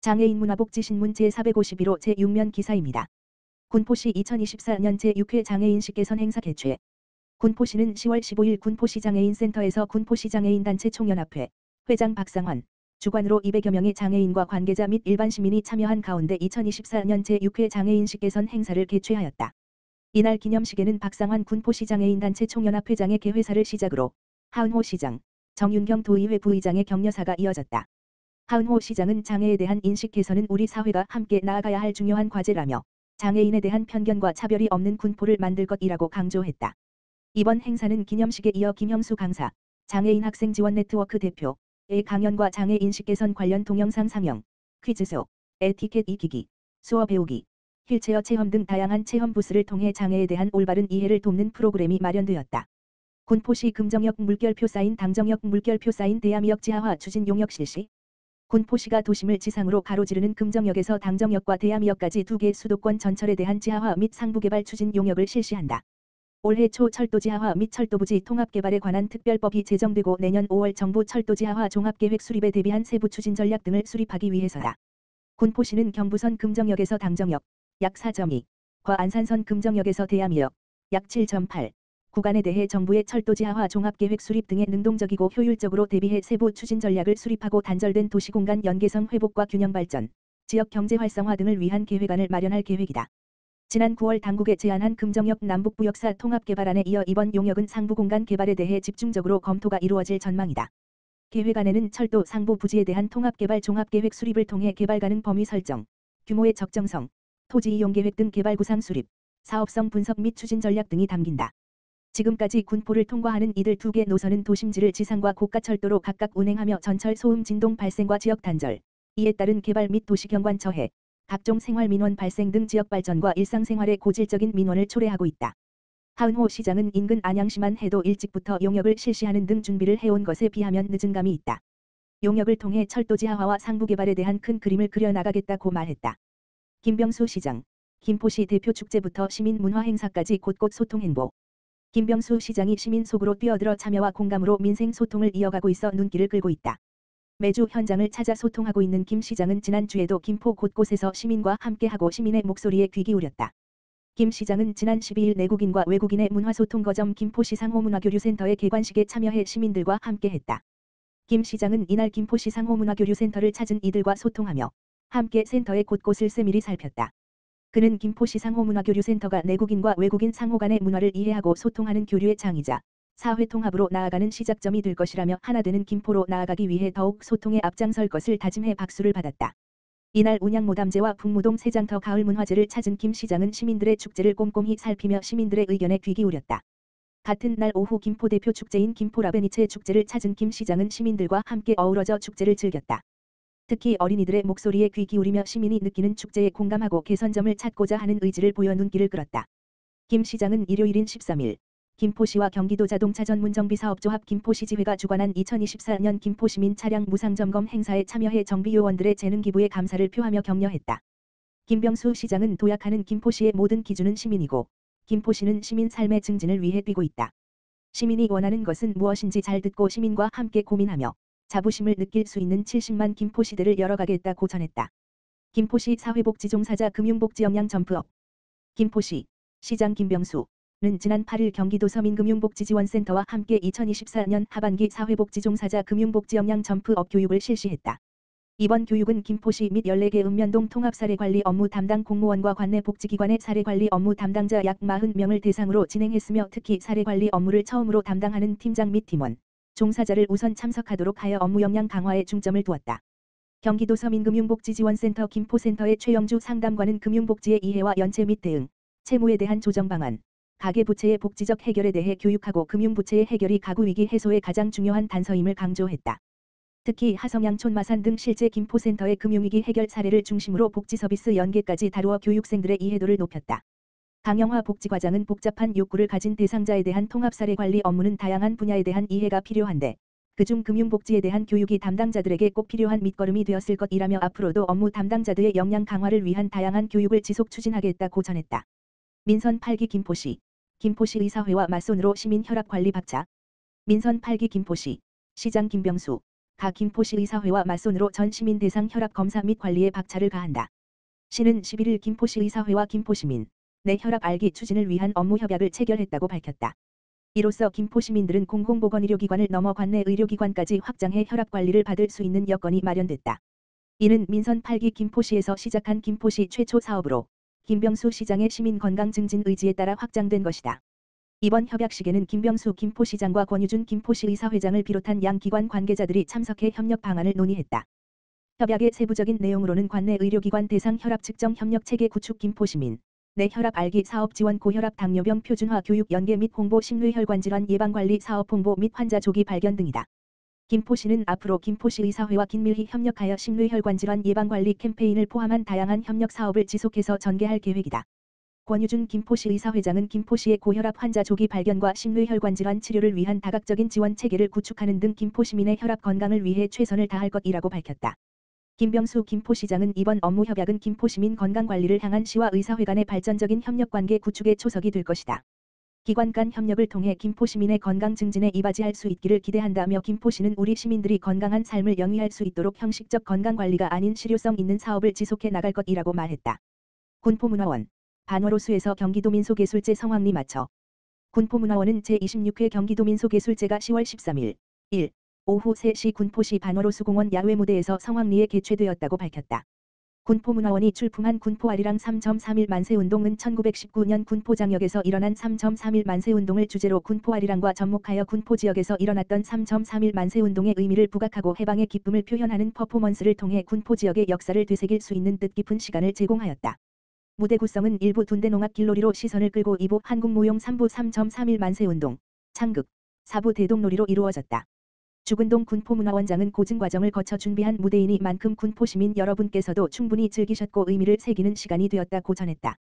장애인 문화복지신문 제451호 제6면 기사입니다. 군포시 2024년 제6회 장애인식 개선 행사 개최. 군포시는 10월 15일 군포시 장애인센터에서 군포시 장애인단체 총연합회 회장 박상환 주관으로 200여 명의 장애인과 관계자 및 일반 시민이 참여한 가운데 2024년 제6회 장애인식 개선 행사를 개최하였다. 이날 기념식에는 박상환 군포시 장애인단체 총연합 회장의 개회사를 시작으로 하은호 시장, 정윤경 도의회 부의장의 격려사가 이어졌다. 하은호 시장은 장애에 대한 인식 개선은 우리 사회가 함께 나아가야 할 중요한 과제라며 장애인에 대한 편견과 차별이 없는 군포를 만들 것이라고 강조했다. 이번 행사는 기념식에 이어 김형수 강사, 장애인 학생 지원 네트워크 대표의 강연과 장애인식 개선 관련 동영상 상영, 퀴즈쇼, 에티켓 익히기, 수어 배우기, 휠체어 체험 등 다양한 체험 부스를 통해 장애에 대한 올바른 이해를 돕는 프로그램이 마련되었다. 군포시 금정역 물결표 사인 당정역 물결표 사인 대암역 지하화 추진 용역 실시. 군포시가 도심을 지상으로 가로지르는 금정역에서 당정역과 대암역까지 2개 수도권 전철에 대한 지하화 및 상부개발 추진 용역을 실시한다. 올해 초 철도 지하화 및 철도부지 통합개발에 관한 특별법이 제정되고 내년 5월 정부 철도 지하화 종합계획 수립에 대비한 세부 추진 전략 등을 수립하기 위해서다. 군포시는 경부선 금정역에서 당정역 약 4.2과 안산선 금정역에서 대암역 약 7.8 구간에 대해 정부의 철도 지하화 종합계획 수립 등에 능동적이고 효율적으로 대비해 세부 추진 전략을 수립하고 단절된 도시공간 연계성 회복과 균형 발전, 지역 경제 활성화 등을 위한 계획안을 마련할 계획이다. 지난 9월 당국에 제안한 금정역 남북부역사 통합개발안에 이어 이번 용역은 상부공간 개발에 대해 집중적으로 검토가 이루어질 전망이다. 계획안에는 철도 상부 부지에 대한 통합개발 종합계획 수립을 통해 개발 가능 범위 설정, 규모의 적정성, 토지 이용 계획 등 개발 구상 수립, 사업성 분석 및 추진 전략 등이 담긴다. 지금까지 군포를 통과하는 이들 2개 노선은 도심지를 지상과 고가철도로 각각 운행하며 전철 소음 진동 발생과 지역 단절, 이에 따른 개발 및 도시 경관 저해, 각종 생활 민원 발생 등 지역 발전과 일상생활의 고질적인 민원을 초래하고 있다. 하은호 시장은 인근 안양시만 해도 일찍부터 용역을 실시하는 등 준비를 해온 것에 비하면 늦은 감이 있다. 용역을 통해 철도 지하화와 상부 개발에 대한 큰 그림을 그려나가겠다고 말했다. 김병수 시장, 김포시 대표 축제부터 시민 문화 행사까지 곳곳 소통 행보. 김병수 시장이 시민 속으로 뛰어들어 참여와 공감으로 민생 소통을 이어가고 있어 눈길을 끌고 있다. 매주 현장을 찾아 소통하고 있는 김 시장은 지난주에도 김포 곳곳에서 시민과 함께하고 시민의 목소리에 귀 기울였다. 김 시장은 지난 12일 내국인과 외국인의 문화소통 거점 김포시 상호문화교류센터의 개관식에 참여해 시민들과 함께했다. 김 시장은 이날 김포시 상호문화교류센터를 찾은 이들과 소통하며 함께 센터의 곳곳을 세밀히 살폈다. 그는 김포시 상호문화교류센터가 내국인과 외국인 상호 간의 문화를 이해하고 소통하는 교류의 장이자 사회 통합으로 나아가는 시작점이 될 것이라며 하나 되는 김포로 나아가기 위해 더욱 소통에 앞장설 것을 다짐해 박수를 받았다. 이날 운양모담제와 북무동 세장터 가을문화제를 찾은 김 시장은 시민들의 축제를 꼼꼼히 살피며 시민들의 의견에 귀 기울였다. 같은 날 오후 김포 대표 축제인 김포 라베니체 축제를 찾은 김 시장은 시민들과 함께 어우러져 축제를 즐겼다. 특히 어린이들의 목소리에 귀 기울이며 시민이 느끼는 축제에 공감하고 개선점을 찾고자 하는 의지를 보여 눈길을 끌었다. 김 시장은 일요일인 13일 김포시와 경기도 자동차 전문정비사업조합 김포시지회가 주관한 2024년 김포시민 차량 무상점검 행사에 참여해 정비요원들의 재능기부에 감사를 표하며 격려했다. 김병수 시장은 도약하는 김포시의 모든 기준은 시민이고 김포시는 시민 삶의 증진을 위해 뛰고 있다. 시민이 원하는 것은 무엇인지 잘 듣고 시민과 함께 고민하며 자부심을 느낄 수 있는 70만 김포시대를 열어가겠다고 전했다. 김포시 사회복지종사자 금융복지 역량 점프업. 김포시 시장 김병수는 지난 8일 경기도 서민금융복지지원센터와 함께 2024년 하반기 사회복지종사자 금융복지 역량 점프업 교육을 실시했다. 이번 교육은 김포시 및 14개 읍면동 통합사례관리 업무 담당 공무원과 관내 복지기관의 사례관리 업무 담당자 약 40명을 대상으로 진행했으며 특히 사례관리 업무를 처음으로 담당하는 팀장 및 팀원, 종사자를 우선 참석하도록 하여 업무 역량 강화에 중점을 두었다. 경기도 서민금융복지지원센터 김포센터의 최영주 상담관은 금융복지의 이해와 연체 및 대응, 채무에 대한 조정 방안, 가계부채의 복지적 해결에 대해 교육하고 금융부채의 해결이 가구위기 해소의 가장 중요한 단서임을 강조했다. 특히 하성양촌 마산 등 실제 김포센터의 금융위기 해결 사례를 중심으로 복지서비스 연계까지 다루어 교육생들의 이해도를 높였다. 강영화 복지과장은 복잡한 욕구를 가진 대상자에 대한 통합사례 관리 업무는 다양한 분야에 대한 이해가 필요한데 그중 금융복지에 대한 교육이 담당자들에게 꼭 필요한 밑거름이 되었을 것이라며 앞으로도 업무 담당자들의 역량 강화를 위한 다양한 교육을 지속 추진하겠다고 전했다. 민선 8기 김포시, 김포시 의사회와 맞손으로 시민 혈압관리 박차. 민선 8기 김포시, 시장 김병수, 가 김포시 의사회와 맞손으로 전 시민 대상 혈압 검사 및 관리에 박차를 가한다. 시는 11일 김포시 의사회와 김포시민 내 혈압 알기 추진을 위한 업무 협약을 체결했다고 밝혔다. 이로써 김포시민들은 공공보건의료기관을 넘어 관내 의료기관까지 확장해 혈압 관리를 받을 수 있는 여건이 마련됐다. 이는 민선 8기 김포시에서 시작한 김포시 최초 사업으로 김병수 시장의 시민 건강 증진 의지에 따라 확장된 것이다. 이번 협약식에는 김병수 김포시장과 권유준 김포시의사회장을 비롯한 양 기관 관계자들이 참석해 협력 방안을 논의했다. 협약의 세부적인 내용으로는 관내 의료기관 대상 혈압 측정 협력 체계 구축 김포시민 내 혈압 알기 사업 지원 고혈압 당뇨병 표준화 교육 연계 및 홍보 심뇌혈관질환 예방관리 사업 홍보 및 환자 조기 발견 등이다. 김포시는 앞으로 김포시의사회와 긴밀히 협력하여 심뇌혈관질환 예방관리 캠페인을 포함한 다양한 협력 사업을 지속해서 전개할 계획이다. 권유준 김포시의사회장은 김포시의 고혈압 환자 조기 발견과 심뇌혈관질환 치료를 위한 다각적인 지원 체계를 구축하는 등 김포시민의 혈압 건강을 위해 최선을 다할 것이라고 밝혔다. 김병수 김포시장은 이번 업무 협약은 김포시민 건강관리를 향한 시와 의사회 간의 발전적인 협력관계 구축의 초석이 될 것이다. 기관 간 협력을 통해 김포시민의 건강 증진에 이바지할 수 있기를 기대한다며 김포시는 우리 시민들이 건강한 삶을 영위할 수 있도록 형식적 건강관리가 아닌 실효성 있는 사업을 지속해 나갈 것이라고 말했다. 군포문화원 반월호수에서 경기도민속예술제 성황리 맞춰 군포문화원은 제26회 경기도민속예술제가 10월 13일 오후 3시 군포시 반월호수공원 야외무대에서 성황리에 개최되었다고 밝혔다. 군포문화원이 출품한 군포아리랑 3.31 만세운동은 1919년 군포장역에서 일어난 3.31 만세운동을 주제로 군포아리랑과 접목하여 군포지역에서 일어났던 3.31 만세운동의 의미를 부각하고 해방의 기쁨을 표현하는 퍼포먼스를 통해 군포지역의 역사를 되새길 수 있는 뜻깊은 시간을 제공하였다. 무대 구성은 1부 둔대농악 길놀이로 시선을 끌고 2부 한국무용 3부 3.31 만세운동, 창극, 4부 대동놀이로 이루어졌다. 주근동 군포문화원장은 고증 과정을 거쳐 준비한 무대이니만큼 군포시민 여러분께서도 충분히 즐기셨고 의미를 새기는 시간이 되었다고 전했다.